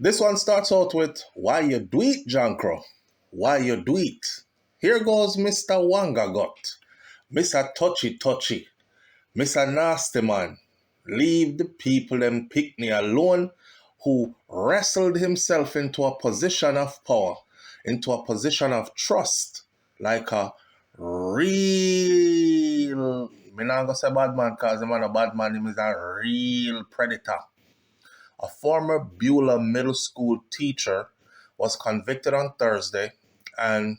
This one starts out with, why you do it, Jankro? Why you do it? Here goes Mr. Wangagot, Mr. Touchy Touchy, Mr. Nasty Man. Leave the people and Pickney alone who wrestled himself into a position of power, into a position of trust, like a real, me not gonna say bad man because him not a bad man, him is a real predator. A former Beulah Middle School teacher was convicted on Thursday and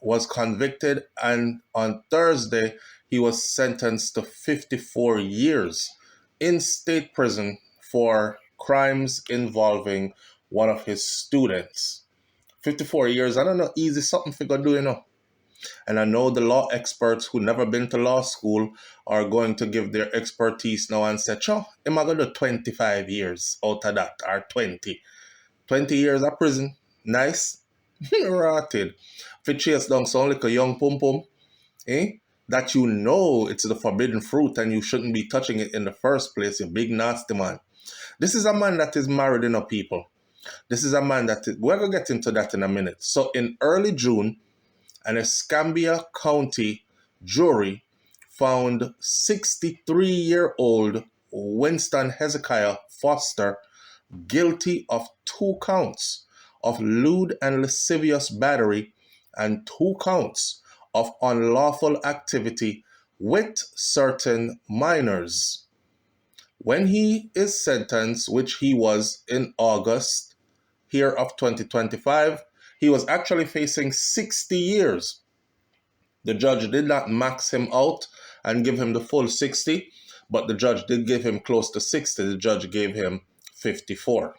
on Thursday he was sentenced to 54 years in state prison for crimes involving one of his students. 54 years, I don't know, easy something for do, you know. And I know the law experts who never been to law school are going to give their expertise now and say, "Cho, am I going to do 25 years out of that, or 20? 20 years of prison, nice." Rotted. If you chase down some like a young pum pum, that you know it's the forbidden fruit and you shouldn't be touching it in the first place, you big nasty man. This is a man that is married enough people. This is a man that we're going to get into that in a minute. So in early June, an Escambia County jury found 63-year-old Winston Hezekiah Foster guilty of 2 counts of lewd and lascivious battery and 2 counts of unlawful activity with certain minors. When he is sentenced, which he was in August here of 2025, he was actually facing 60 years. The judge did not max him out and give him the full 60, but the judge did give him close to 60. The judge gave him 54.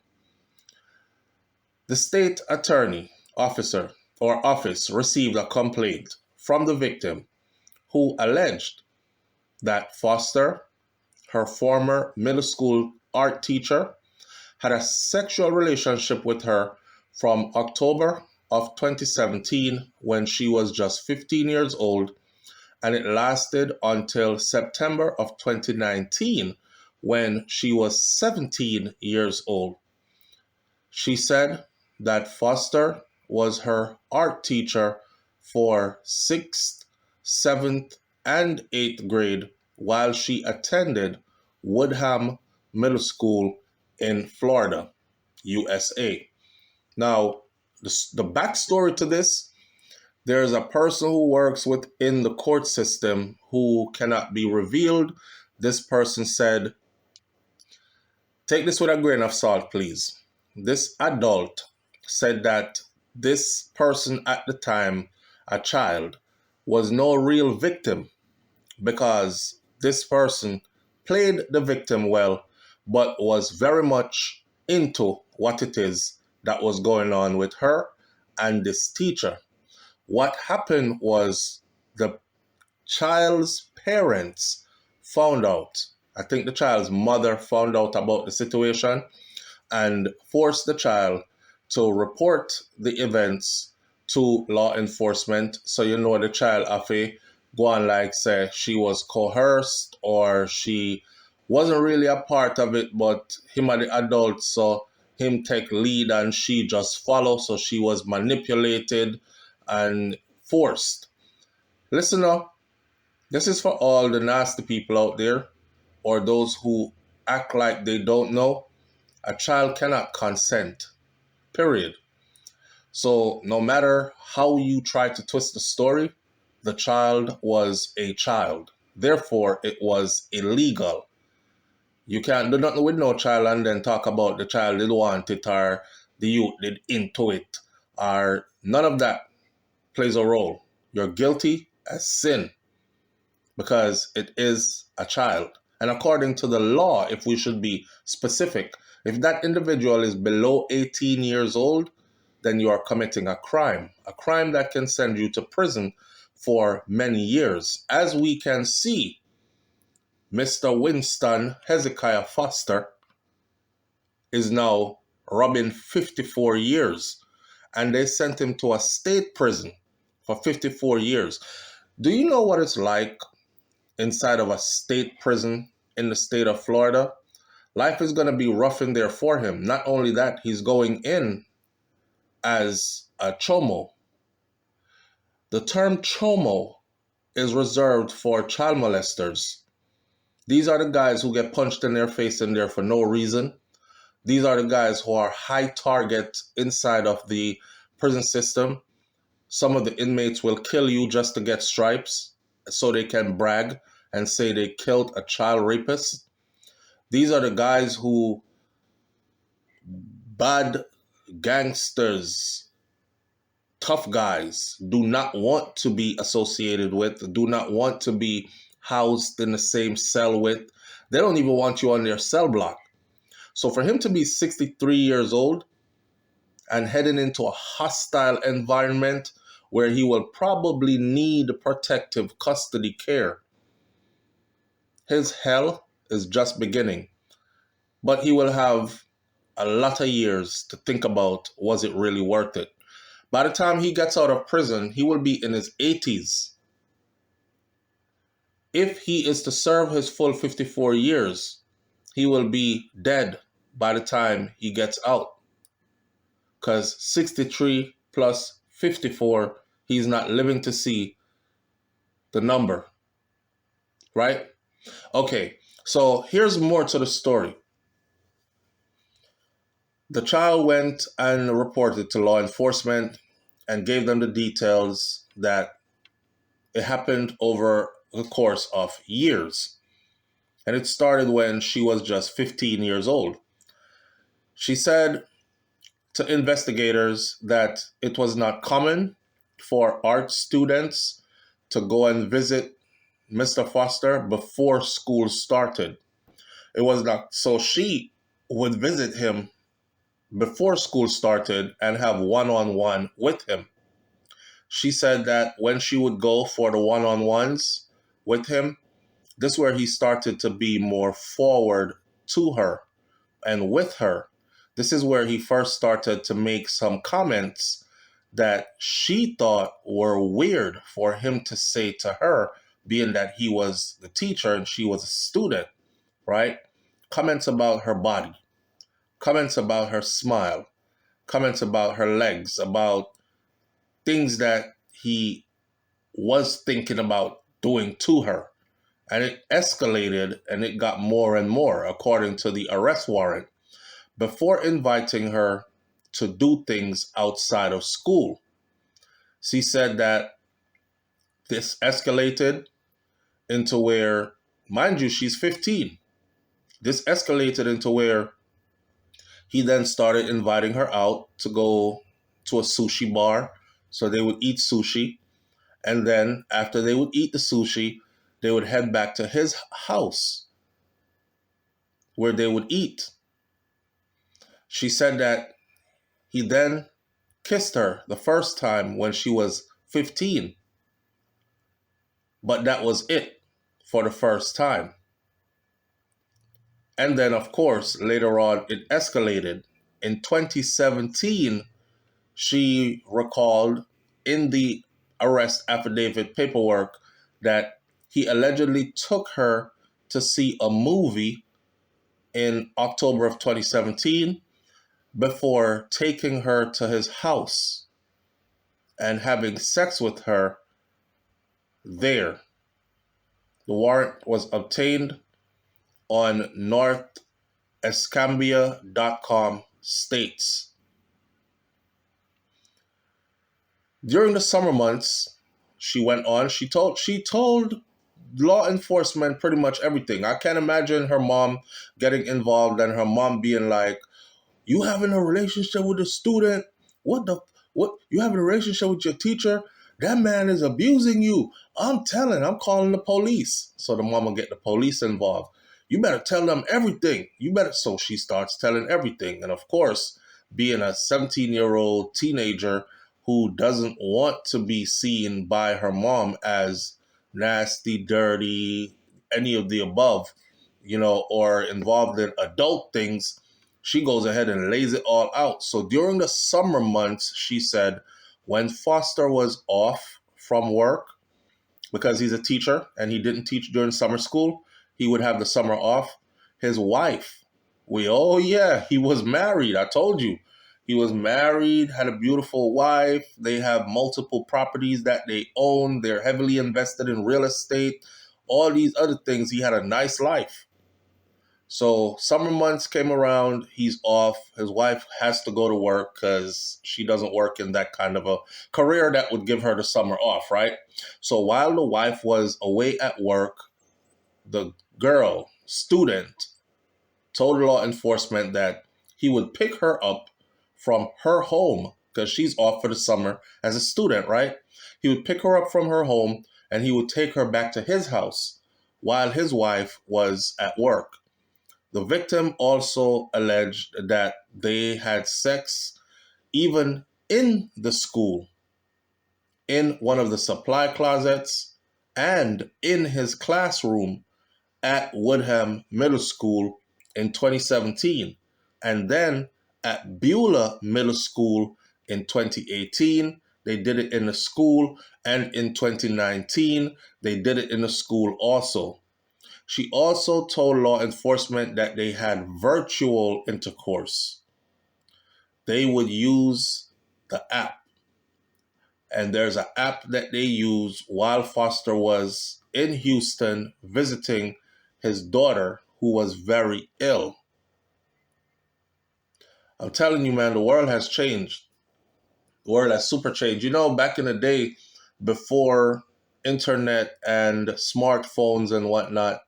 The state attorney office received a complaint from the victim who alleged that Foster, her former middle school art teacher, had a sexual relationship with her from October of 2017 when she was just 15 years old, and it lasted until September of 2019 when she was 17 years old. She said that Foster was her art teacher for 6th, 7th, and 8th grade while she attended Woodham Middle School in Florida, USA. Now, the backstory to this, there's a person who works within the court system who cannot be revealed. This person said, take this with a grain of salt, please. This adult said that this person at the time, a child, was no real victim because this person played the victim well, but was very much into what it is that was going on with her and this teacher. What happened was the child's parents found out. I think the child's mother found out about the situation and forced the child to report the events to law enforcement. So you know the child have go on like say she was coerced or she wasn't really a part of it, but him are the adult, so him take lead and she just follow, so she was manipulated and forced. Listen up, this is for all the nasty people out there or those who act like they don't know. A child cannot consent, period. So no matter how you try to twist the story, the child was a child. Therefore, it was illegal. You can't do nothing with no child and then talk about the child did want it or the youth did into it or none of that plays a role. You're guilty as sin because it is a child. And according to the law, if we should be specific, if that individual is below 18 years old, then you are committing a crime that can send you to prison for many years. As we can see, Mr. Winston Hezekiah Foster is now robbing 54 years, and they sent him to a state prison for 54 years. Do you know what it's like inside of a state prison in the state of Florida? Life is going to be rough in there for him. Not only that, he's going in as a chomo. The term chomo is reserved for child molesters. These are the guys who get punched in their face in there for no reason. These are the guys who are high target inside of the prison system. Some of the inmates will kill you just to get stripes so they can brag and say they killed a child rapist. These are the guys who bad gangsters, tough guys do not want to be associated with, do not want to be housed in the same cell with. They don't even want you on their cell block. So for him to be 63 years old and heading into a hostile environment where he will probably need protective custody care, his hell is just beginning. But he will have a lot of years to think about, was it really worth it? By the time he gets out of prison, he will be in his 80s. If he is to serve his full 54 years, he will be dead by the time he gets out. Because 63 plus 54, he's not living to see the number. Right? Okay, so here's more to the story. The child went and reported to law enforcement and gave them the details that it happened over the course of years. And it started when she was just 15 years old. She said to investigators that it was not common for art students to go and visit Mr. Foster before school started. It was not, so she would visit him before school started and have one-on-one with him. She said that when she would go for the one-on-ones with him, this is where he started to be more forward to her and with her. This is where he first started to make some comments that she thought were weird for him to say to her, being that he was the teacher and she was a student, right? Comments about her body, comments about her smile, comments about her legs, about things that he was thinking about doing to her. And it escalated and it got more and more, according to the arrest warrant, before inviting her to do things outside of school. She said that this escalated into where, mind you, she's 15. This escalated into where he then started inviting her out to go to a sushi bar. So they would eat sushi. And then after they would eat the sushi, they would head back to his house where they would eat. She said that he then kissed her the first time when she was 15. But that was it for the first time. And then, of course, later on, it escalated. In 2017, she recalled in the arrest affidavit paperwork that he allegedly took her to see a movie in October of 2017 before taking her to his house and having sex with her there. The warrant was obtained on northescambia.com states. During the summer months, she went on, she told law enforcement pretty much everything. I can't imagine her mom getting involved and her mom being like, you having a relationship with a student? What you having a relationship with your teacher? That man is abusing you. I'm calling the police. So the mama get the police involved. You better tell them everything. So she starts telling everything. And of course, being a 17-year-old teenager who doesn't want to be seen by her mom as nasty, dirty, any of the above, or involved in adult things, she goes ahead and lays it all out. So during the summer months, she said, when Foster was off from work, because he's a teacher and he didn't teach during summer school, he would have the summer off. His wife Oh yeah, he was married. I told you. He was married, had a beautiful wife. They have multiple properties that they own. They're heavily invested in real estate, all these other things. He had a nice life. So summer months came around, he's off. His wife has to go to work because she doesn't work in that kind of a career that would give her the summer off, right? So while the wife was away at work, the girl, student, told law enforcement that he would pick her up from her home because she's off for the summer as a student, right? He would pick her up from her home and he would take her back to his house while his wife was at work. The victim also alleged that they had sex even in the school, in one of the supply closets, and in his classroom at Woodham Middle School in 2017, and then at Beulah Middle School in 2018. They did it in the school, and in 2019, they did it in the school also. She also told law enforcement that they had virtual intercourse. They would use the app, and there's an app that they use while Foster was in Houston visiting his daughter who was very ill. I'm telling you, man, the world has changed. The world has super changed. You know, back in the day, before internet and smartphones and whatnot,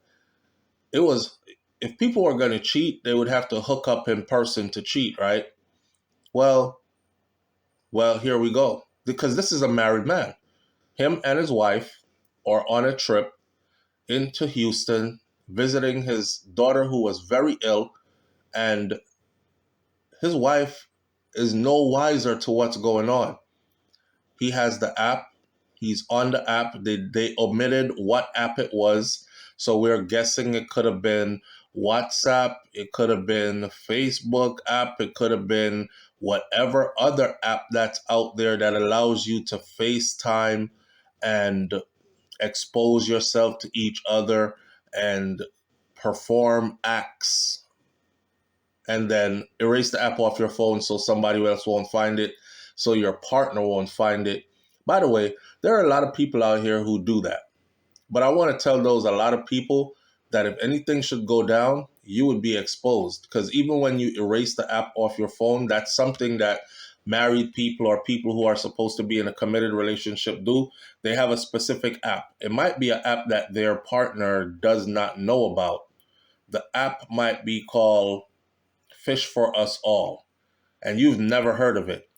it was, if people were going to cheat, they would have to hook up in person to cheat, right? Well, here we go. Because this is a married man. Him and his wife are on a trip into Houston, visiting his daughter who was very ill, and his wife is no wiser to what's going on. He has the app. He's on the app. They omitted what app it was. So we're guessing it could have been WhatsApp. It could have been Facebook app. It could have been whatever other app that's out there that allows you to FaceTime and expose yourself to each other and perform acts, and then erase the app off your phone so somebody else won't find it, so your partner won't find it. By the way, there are a lot of people out here who do that. But I want to tell those a lot of people that if anything should go down, you would be exposed. Because even when you erase the app off your phone, that's something that married people or people who are supposed to be in a committed relationship do. They have a specific app. It might be an app that their partner does not know about. The app might be called Fish for Us All, and you've never heard of it.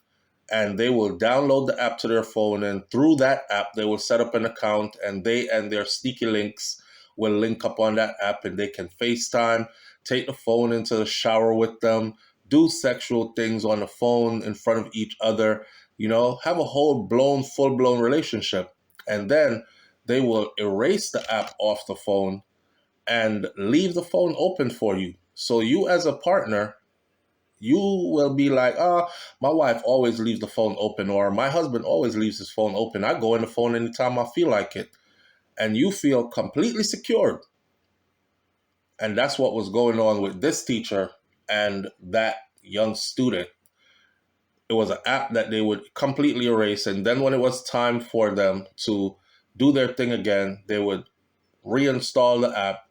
And they will download the app to their phone, and through that app, they will set up an account, and they and their sneaky links will link up on that app, and they can FaceTime, take the phone into the shower with them, do sexual things on the phone in front of each other, have a full-blown relationship. And then they will erase the app off the phone and leave the phone open for you. So you as a partner, you will be like, my wife always leaves the phone open, or my husband always leaves his phone open. I go in the phone anytime I feel like it. And you feel completely secured. And that's what was going on with this teacher and that young student. It was an app that they would completely erase. And then when it was time for them to do their thing again, they would reinstall the app,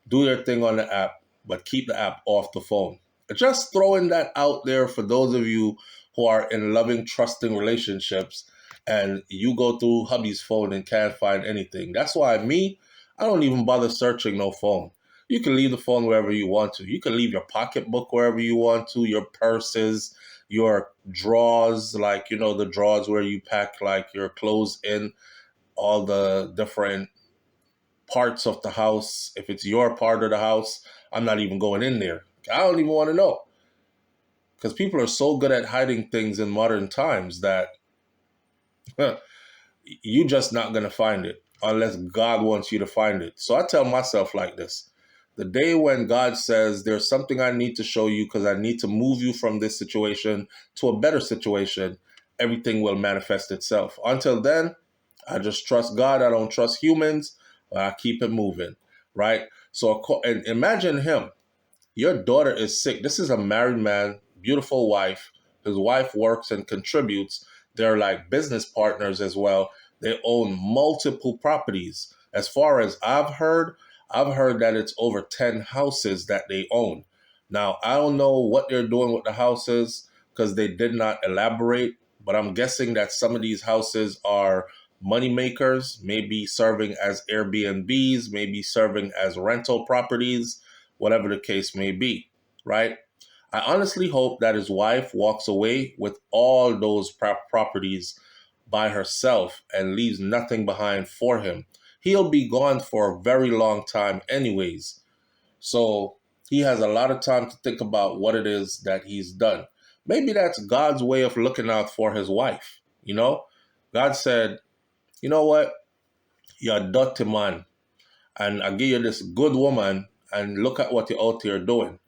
do their thing on the app, but keep the app off the phone. Just throwing that out there for those of you who are in loving, trusting relationships and you go through hubby's phone and can't find anything. That's why I don't even bother searching no phone. You can leave the phone wherever you want to. You can leave your pocketbook wherever you want to, your purses, your drawers, like, the drawers where you pack like your clothes in, all the different parts of the house. If it's your part of the house, I'm not even going in there. I don't even want to know. Because people are so good at hiding things in modern times that you're just not going to find it unless God wants you to find it. So I tell myself like this: the day when God says there's something I need to show you because I need to move you from this situation to a better situation, everything will manifest itself. Until then, I just trust God. I don't trust humans. I keep it moving, right? So and imagine him. Your daughter is sick. This is a married man, beautiful wife. His wife works and contributes. They're like business partners as well. They own multiple properties. As far as I've heard that it's over 10 houses that they own. Now, I don't know what they're doing with the houses because they did not elaborate, but I'm guessing that some of these houses are money makers, maybe serving as Airbnbs, maybe serving as rental properties, whatever the case may be, right? I honestly hope that his wife walks away with all those properties by herself and leaves nothing behind for him. He'll be gone for a very long time, anyways. So he has a lot of time to think about what it is that he's done. Maybe that's God's way of looking out for his wife. You know, God said, you know what? You're a dirty man, and I give you this good woman, and look at what you're out here doing.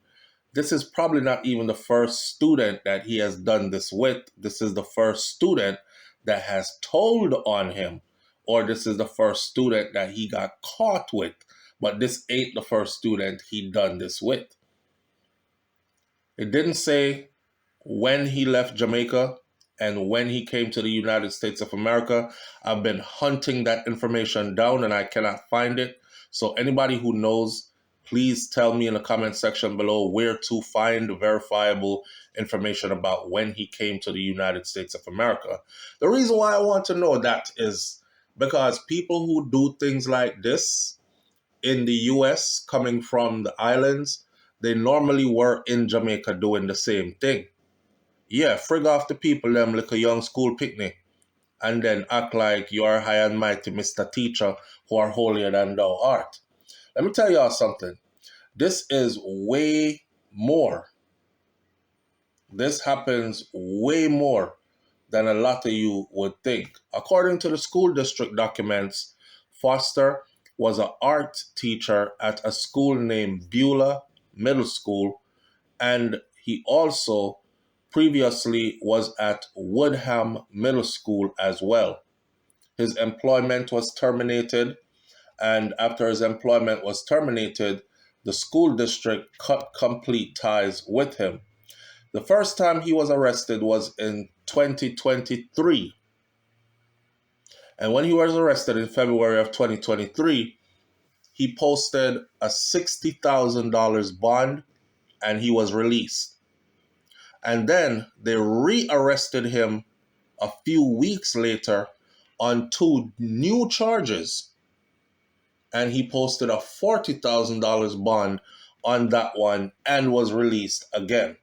This is probably not even the first student that he has done this with. This is the first student that has told on him, or this is the first student that he got caught with. But this ain't the first student he done this with. It didn't say when he left Jamaica and when he came to the United States of America. I've been hunting that information down and I cannot find it. So anybody who knows, please tell me in the comment section below where to find verifiable information about when he came to the United States of America. The reason why I want to know that is because people who do things like this in the US coming from the islands, they normally were in Jamaica doing the same thing. Yeah, frig off the people them like a young school picnic and then act like you are high and mighty Mr. Teacher who are holier than thou art. Let me tell y'all something. This is way more. This happens way more than a lot of you would think. According to the school district documents, Foster was an art teacher at a school named Beulah Middle School, and he also previously was at Woodham Middle School as well. His employment was terminated, and after his employment was terminated, the school district cut complete ties with him. The first time he was arrested was in 2023. And when he was arrested in February of 2023, he posted a $60,000 bond and he was released. And then they rearrested him a few weeks later on 2 new charges. And he posted a $40,000 bond on that one and was released again.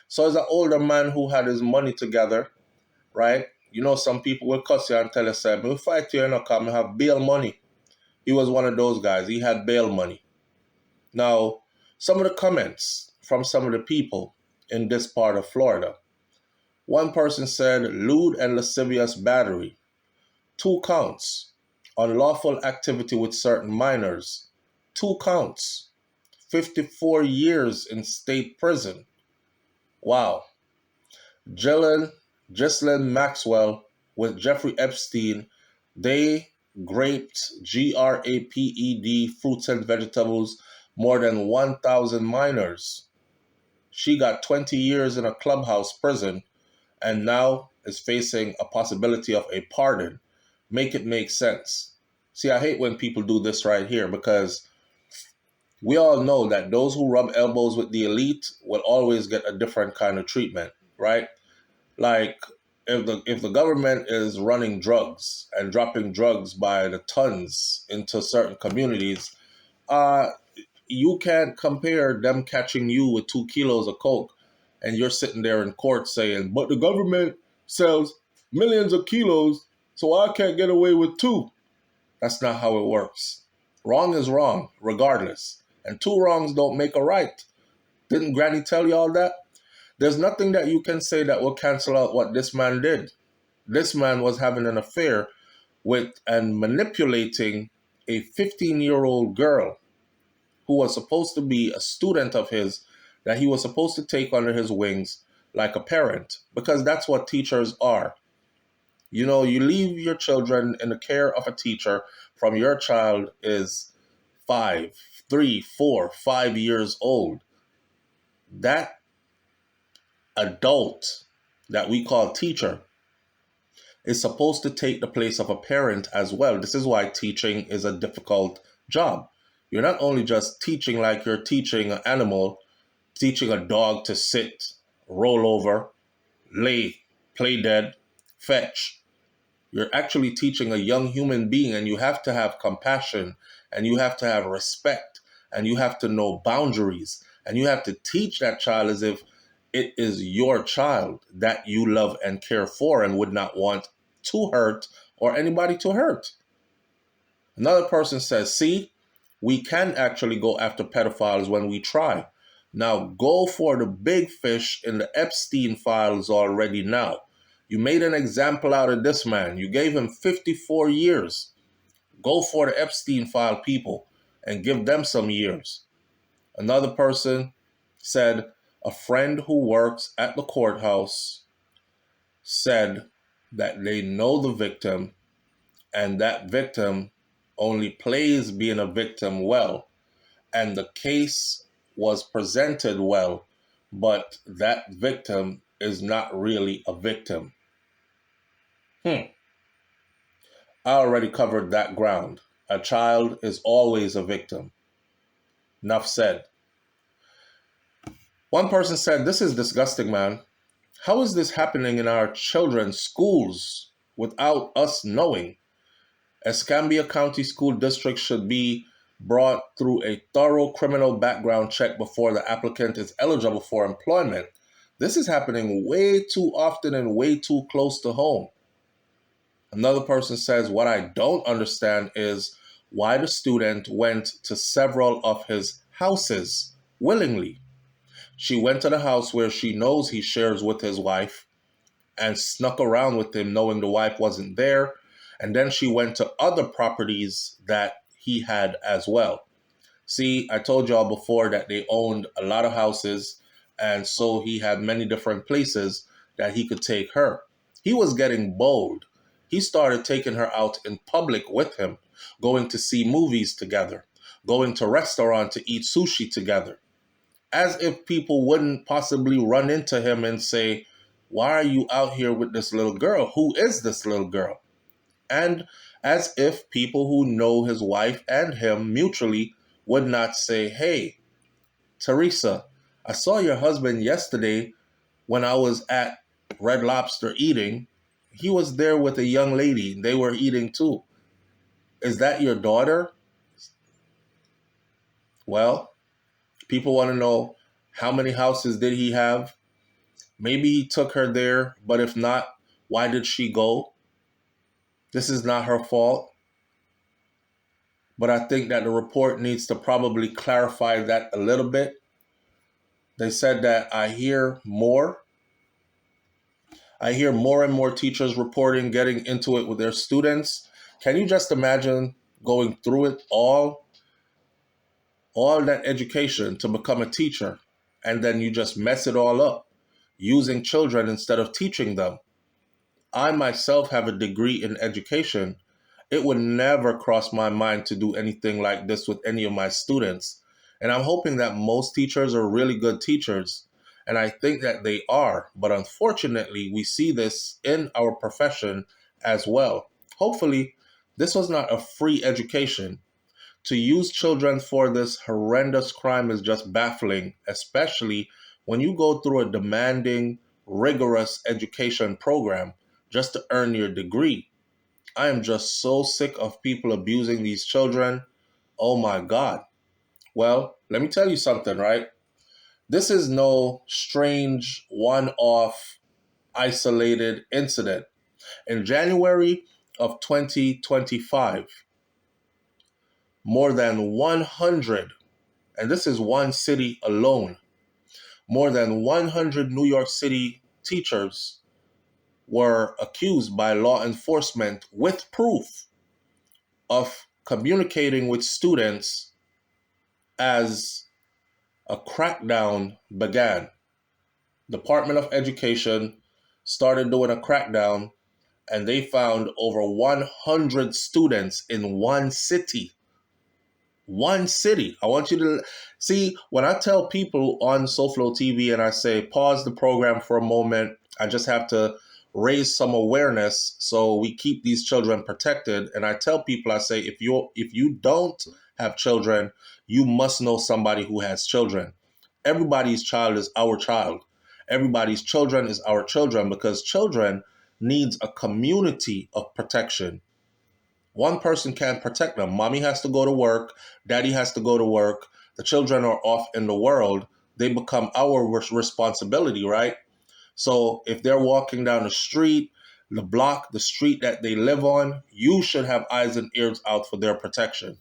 So as an older man who had his money together, right? You know, some people will cuss you and tell you, say, "Me fight you, and come have bail money." He was one of those guys. He had bail money. Now, some of the comments from some of the people in this part of Florida. One person said, lewd and lascivious battery, 2 counts. Unlawful activity with certain minors, 2 counts. 54 years in state prison. Wow. Ghislaine Maxwell with Jeffrey Epstein, they graped, GRAPED, fruits and vegetables, more than 1,000 minors. She got 20 years in a clubhouse prison and now is facing a possibility of a pardon. Make it make sense. See, I hate when people do this right here because we all know that those who rub elbows with the elite will always get a different kind of treatment, right? Like if the government is running drugs and dropping drugs by the tons into certain communities, you can't compare them catching you with 2 kilos of coke and you're sitting there in court saying, but the government sells millions of kilos, so I can't get away with 2. That's not how it works. Wrong is wrong, regardless. And 2 wrongs don't make a right. Didn't Granny tell you all that? There's nothing that you can say that will cancel out what this man did. This man was having an affair with and manipulating a 15-year-old girl who was supposed to be a student of his that he was supposed to take under his wings like a parent, because that's what teachers are. You know, you leave your children in the care of a teacher from your child is 5, 3, 4, 5 years old. that adult that we call teacher is supposed to take the place of a parent as well. This is why teaching is a difficult job. You're not only just teaching like you're teaching an animal, teaching a dog to sit, roll over, lay, play dead, fetch. You're actually teaching a young human being, and you have to have compassion, and you have to have respect, and you have to know boundaries, and you have to teach that child as if it is your child that you love and care for and would not want to hurt or anybody to hurt. Another person says, see, we can actually go after pedophiles when we try. Now go for the big fish in the Epstein files already now. You made an example out of this man. You gave him 54 years. Go for the Epstein file people and give them some years. Another person said, a friend who works at the courthouse said that they know the victim, and that victim only plays being a victim well, and the case was presented well, but that victim is not really a victim. I already covered that ground. A child is always a victim. Enough said. One person said, this is disgusting, man. How is this happening in our children's schools without us knowing? Escambia County School District should be brought through a thorough criminal background check before the applicant is eligible for employment. This is happening way too often and way too close to home. Another person says, what I don't understand is why the student went to several of his houses willingly. She went to the house where she knows he shares with his wife and snuck around with him knowing the wife wasn't there. And then she went to other properties that he had as well. See, I told y'all before that they owned a lot of houses, and so he had many different places that he could take her. He was getting bold. He started taking her out in public with him, going to see movies together, going to restaurants to eat sushi together, as if people wouldn't possibly run into him and say, why are you out here with this little girl? Who is this little girl? And as if people who know his wife and him mutually would not say, hey, Teresa, I saw your husband yesterday when I was at Red Lobster eating. He was there with a young lady. They were eating too. Is that your daughter? Well, people want to know, how many houses did he have? Maybe he took her there, but if not, why did she go? This is not her fault. But I think that the report needs to probably clarify that a little bit. They said that I hear more and more teachers reporting getting into it with their students. Can you just imagine going through it all that education to become a teacher, and then you just mess it all up using children instead of teaching them? I myself have a degree in education. It would never cross my mind to do anything like this with any of my students. And I'm hoping that most teachers are really good teachers. And I think that they are. But unfortunately, we see this in our profession as well. Hopefully, this was not a free education. To use children for this horrendous crime is just baffling, especially when you go through a demanding, rigorous education program just to earn your degree. I am just so sick of people abusing these children. Oh my God. Well, let me tell you something, right? This is no strange, one-off, isolated incident. In January of 2025, more than 100, and this is one city alone, more than 100 New York City teachers were accused by law enforcement with proof of communicating with students as a crackdown began. Department of Education started doing a crackdown, and they found over 100 students in one city. One city. I want you to see when I tell people on SouFLoTV and I say pause the program for a moment, I just have to raise some awareness so we keep these children protected. And I tell people, I say, if you don't have children, you must know somebody who has children. Everybody's child is our child. Everybody's children is our children because children needs a community of protection. One person can't protect them. Mommy has to go to work. Daddy has to go to work. The children are off in the world. They become our responsibility, right? So if they're walking down the street, the block, the street that they live on, you should have eyes and ears out for their protection.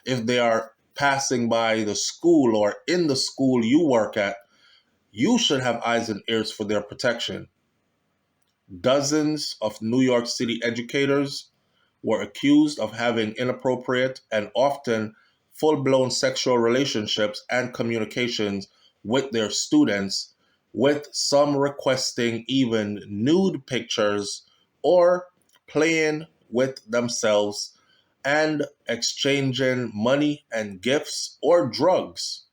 If they are passing by the school or in the school you work at, you should have eyes and ears for their protection. Dozens of New York City educators were accused of having inappropriate and often full-blown sexual relationships and communications with their students, with some requesting even nude pictures or playing with themselves and exchanging money and gifts or drugs,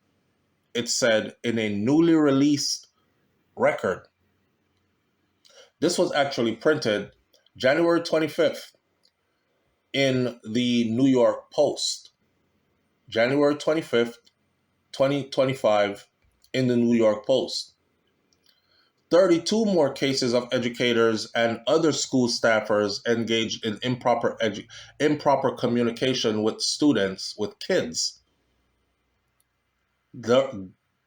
it said in a newly released record. This was actually printed January 25th in the New York Post. January 25th, 2025, in the New York Post. 32 more cases of educators and other school staffers engaged in improper communication with students, with kids.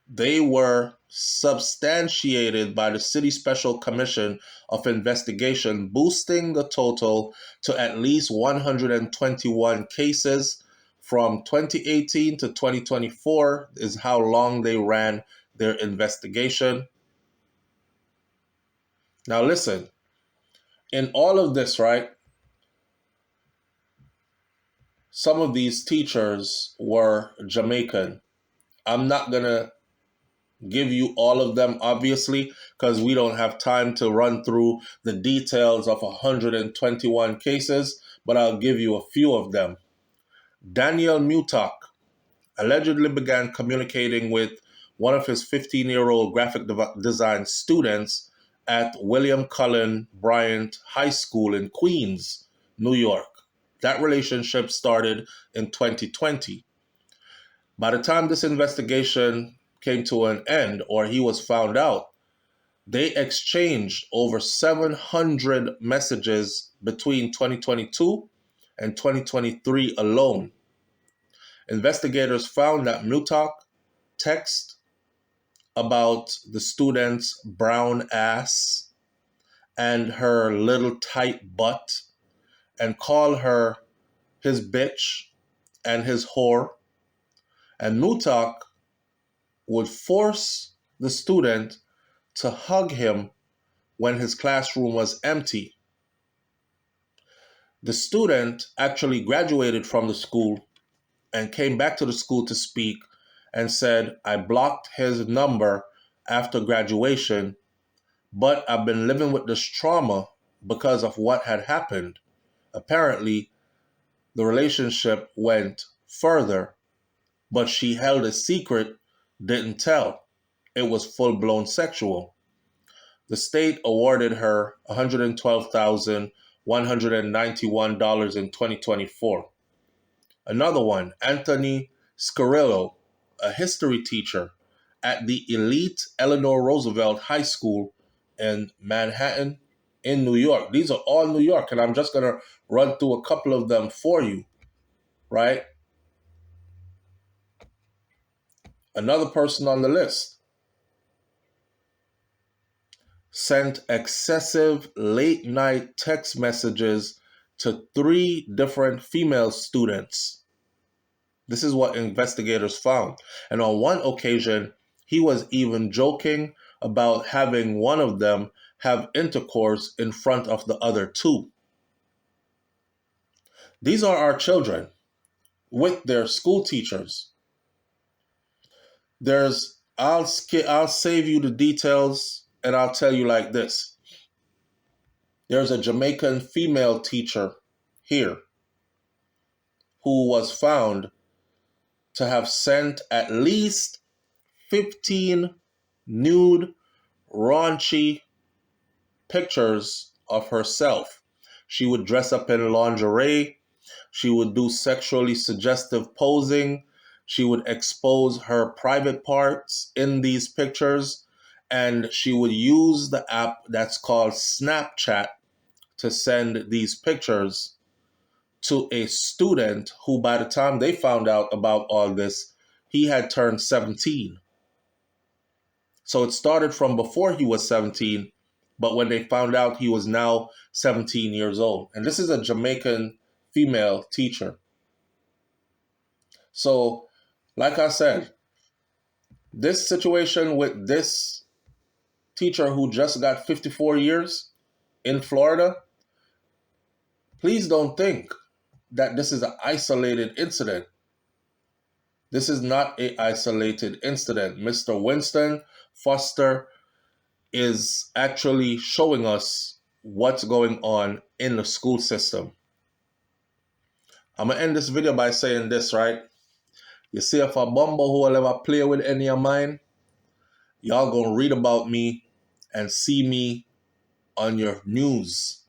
They were substantiated by the City Special Commission of Investigation, boosting the total to at least 121 cases from 2018 to 2024 is how long they ran their investigation. Now listen, in all of this, right, some of these teachers were Jamaican. I'm not going to give you all of them, obviously, because we don't have time to run through the details of 121 cases, but I'll give you a few of them. Daniel Mutak allegedly began communicating with one of his 15-year-old graphic design students at William Cullen Bryant High School in Queens, New York. That relationship started in 2020. By the time this investigation came to an end, or he was found out, they exchanged over 700 messages between 2022 and 2023 alone. Investigators found that Mutak texted about the student's brown ass and her little tight butt and called her his bitch and his whore. And Mutak would force the student to hug him when his classroom was empty. The student actually graduated from the school and came back to the school to speak and said, I blocked his number after graduation, but I've been living with this trauma because of what had happened. Apparently, the relationship went further, but she held a secret, didn't tell. It was full-blown sexual. The state awarded her $112,191 in 2024. Another one, Anthony Scarillo, a history teacher at the elite Eleanor Roosevelt High School in Manhattan, in New York. These are all New York, and I'm just going to run through a couple of them for you, right? Another person on the list sent excessive late-night text messages to 3 different female students. This is what investigators found. And on one occasion, he was even joking about having one of them have intercourse in front of the other 2. These are our children with their school teachers. I'll save you the details and I'll tell you like this. There's a Jamaican female teacher here who was found to have sent at least 15 nude, raunchy pictures of herself. She would dress up in lingerie. She would do sexually suggestive posing. She would expose her private parts in these pictures. And she would use the app that's called Snapchat to send these pictures to a student who, by the time they found out about all this, he had turned 17. So it started from before he was 17, but when they found out he was now 17 years old. And this is a Jamaican female teacher. So, like I said, this situation with this teacher who just got 54 years in Florida, please don't think that this is an isolated incident. This is not an isolated incident. Mr. Winston Foster is actually showing us what's going on in the school system. I'm going to end this video by saying this, right? You see, if a bumble who will ever play with any of mine, y'all going to read about me and see me on your news.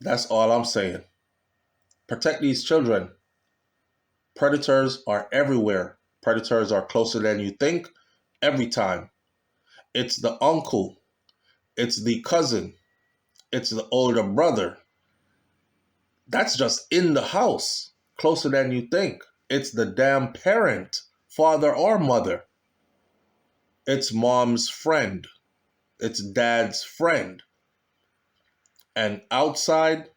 That's all I'm saying. Protect these children. Predators are everywhere. Predators are closer than you think every time. It's the uncle. It's the cousin. It's the older brother. That's just in the house, closer than you think. It's the damn parent, father or mother. It's mom's friend. It's dad's friend. And outside,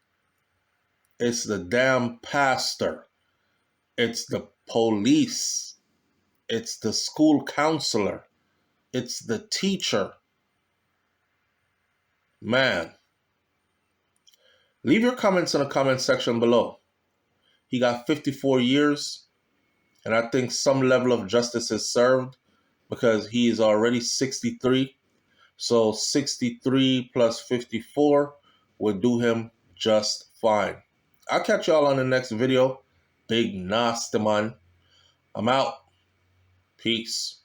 it's the damn pastor. It's the police. It's the school counselor. It's the teacher. Man. Leave your comments in the comment section below. He got 54 years, and I think some level of justice is served because he is already 63. So 63 plus 54 would do him just fine. I'll catch y'all on the next video. Big nasty man. I'm out. Peace.